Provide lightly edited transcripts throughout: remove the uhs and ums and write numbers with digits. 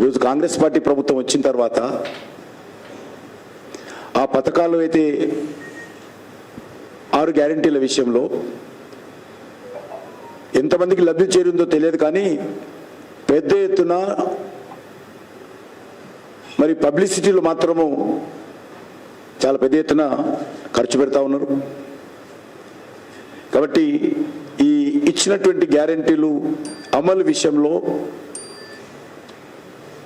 ఈరోజు కాంగ్రెస్ పార్టీ ప్రభుత్వం వచ్చిన తర్వాత ఆ పథకాలు అయితే 6 గ్యారెంటీల విషయంలో ఎంతమందికి లబ్ధి చేరిందో తెలియదు, కానీ పెద్ద ఎత్తున మరి పబ్లిసిటీలో మాత్రము చాలా పెద్ద ఎత్తున ఖర్చు పెడతా ఉన్నారు. కాబట్టి ఈ ఇచ్చినటువంటి గ్యారెంటీలు అమలు విషయంలో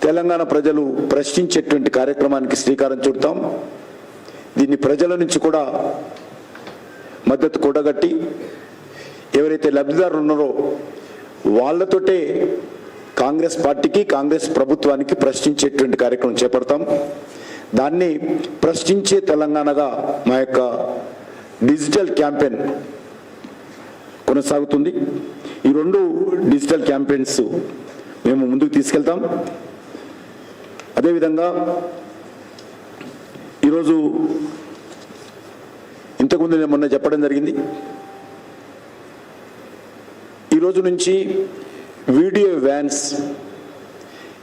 తెలంగాణ ప్రజలు ప్రశ్నించేటువంటి కార్యక్రమానికి శ్రీకారం చుడతాం. దీన్ని ప్రజల నుంచి కూడా మద్దతు కూడగట్టి ఎవరైతే లబ్ధిదారులు ఉన్నారో వాళ్ళతోటే కాంగ్రెస్ పార్టీకి కాంగ్రెస్ ప్రభుత్వానికి ప్రశ్నించేటువంటి కార్యక్రమం చేపడతాం. దాన్ని ప్రశ్నించే తెలంగాణగా మా యొక్క డిజిటల్ క్యాంపెయిన్ కొనసాగుతుంది. ఈ 2 డిజిటల్ క్యాంపెయిన్స్ మేము ముందుకు తీసుకెళ్తాం. అదేవిధంగా ఈరోజు ఇంతకుముందు నేను మొన్న చెప్పడం జరిగింది, ఈరోజు నుంచి వీడియో వ్యాన్స్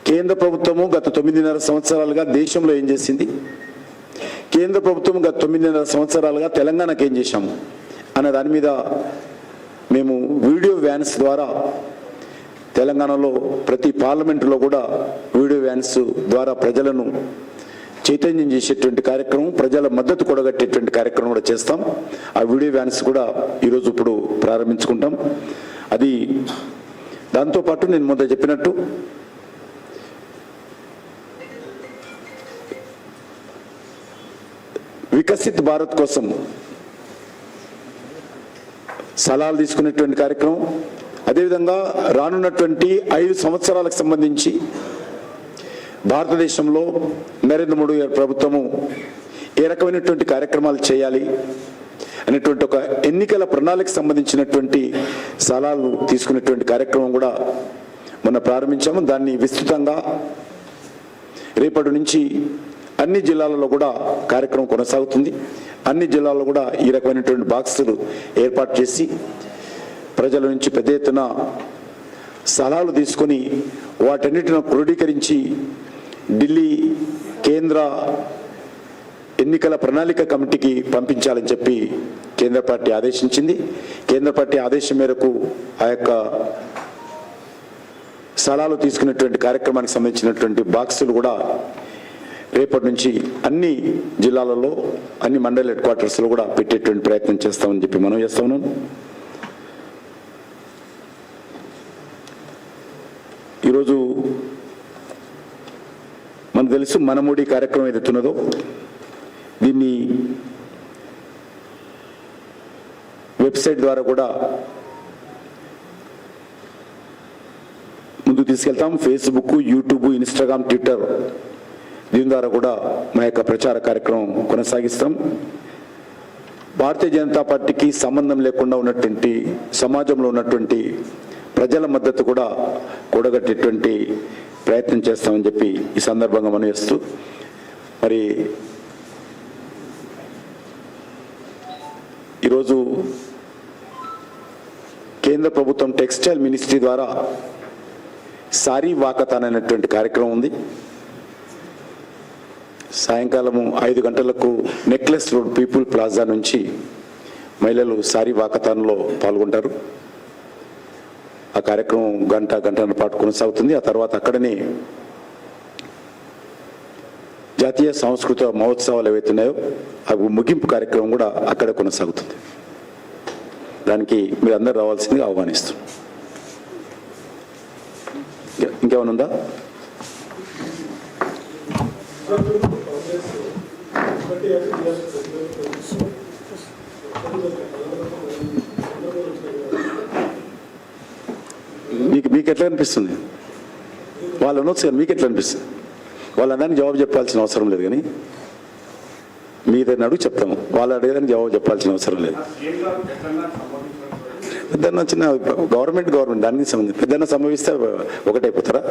కేంద్ర ప్రభుత్వము గత 9.5 సంవత్సరాలుగా దేశంలో ఏం చేసింది, కేంద్ర ప్రభుత్వం గత 9.5 సంవత్సరాలుగా తెలంగాణకు ఏం చేశాము అనే దాని మీద మేము వీడియో వ్యాన్స్ ద్వారా తెలంగాణలో ప్రతి పార్లమెంటులో కూడా వీడియో వ్యాన్స్ ద్వారా ప్రజలను చైతన్యం చేసేటువంటి కార్యక్రమం, ప్రజల మద్దతు కూడగట్టేటువంటి కార్యక్రమం కూడా చేస్తాం. ఆ వీడియో వ్యాన్స్ కూడా ఈరోజు ఇప్పుడు ప్రారంభించుకుంటాం. అది దాంతోపాటు నేను మొదట చెప్పినట్టు వికసిత్ భారత్ కోసం సలహాలు తీసుకునేటువంటి కార్యక్రమం, అదేవిధంగా రానున్నటువంటి 5 సంవత్సరాలకు సంబంధించి భారతదేశంలో నరేంద్ర మోడీ గారి ప్రభుత్వము ఏ రకమైనటువంటి కార్యక్రమాలు చేయాలి అనేటువంటి ఒక ఎన్నికల ప్రణాళికకు సంబంధించినటువంటి సలహాలు తీసుకునేటువంటి కార్యక్రమం కూడా మొన్న ప్రారంభించాము. దాన్ని విస్తృతంగా రేపటి నుంచి అన్ని జిల్లాలలో కూడా కార్యక్రమం కొనసాగుతుంది. అన్ని జిల్లాల్లో కూడా ఈ రకమైనటువంటి బాక్సులు ఏర్పాటు చేసి ప్రజల నుంచి పెద్ద ఎత్తున సలహాలు తీసుకొని వాటన్నిటిని క్రోడీకరించి ఢిల్లీ కేంద్ర ఎన్నికల ప్రణాళిక కమిటీకి పంపించాలని చెప్పి కేంద్ర పార్టీ ఆదేశించింది. కేంద్ర పార్టీ ఆదేశం మేరకు ఆ యొక్క సలహాలు తీసుకునేటువంటి కార్యక్రమానికి సంబంధించినటువంటి బాక్సులు కూడా రేపటి నుంచి అన్ని జిల్లాలలో అన్ని మండల హెడ్ క్వార్టర్స్లో కూడా పెట్టేటువంటి ప్రయత్నం చేస్తామని చెప్పి మనం చేస్తా ఉన్నాం. ఈరోజు మనకు తెలుసు మనమూడి కార్యక్రమం ఏదైతున్నదో దీన్ని వెబ్సైట్ ద్వారా కూడా ముందుకు తీసుకెళ్తాం. ఫేస్బుక్, యూట్యూబ్, ఇన్స్టాగ్రామ్, ట్విట్టర్ దీని ద్వారా కూడా మా యొక్క ప్రచార కార్యక్రమం కొనసాగిస్తాం. భారతీయ జనతా పార్టీకి సంబంధం లేకుండా ఉన్నటువంటి సమాజంలో ఉన్నటువంటి ప్రజల మద్దతు కూడా కూడగట్టేటువంటి ప్రయత్నం చేస్తామని చెప్పి ఈ సందర్భంగా మనం చేస్తూ, మరి ఈరోజు కేంద్ర ప్రభుత్వం టెక్స్టైల్ మినిస్ట్రీ ద్వారా సారీ వాకథాన్ అనేటువంటి కార్యక్రమం ఉంది. సాయంకాలము 5 గంటలకు నెక్లెస్ రోడ్ పీపుల్ ప్లాజా నుంచి మహిళలు సారీ వాకథాన్లో పాల్గొంటారు. ఆ కార్యక్రమం గంటన్నర పాటు కొనసాగుతుంది. ఆ తర్వాత అక్కడనే జాతీయ సాంస్కృతిక మహోత్సవాలు ఏవైతున్నాయో అవి ముగింపు కార్యక్రమం కూడా అక్కడే కొనసాగుతుంది. దానికి మీరు అందరూ రావాల్సిందిగా ఆహ్వానిస్తాం. ఇంకేమైనా ఉందా? మీకు ఎట్లా అనిపిస్తుంది? వాళ్ళు అనొచ్చు కానీ మీకు ఎట్లా అనిపిస్తుంది? వాళ్ళందరినీ జవాబు చెప్పాల్సిన అవసరం లేదు, కానీ మీదైనా అడుగు చెప్తాము. వాళ్ళు అడిగేదానికి జవాబు చెప్పాల్సిన అవసరం లేదు. పెద్దన్న వచ్చిన గవర్నమెంట్ దానికి సంబంధించి పెద్దన్న సంభవిస్తే ఒకటైపోతారా?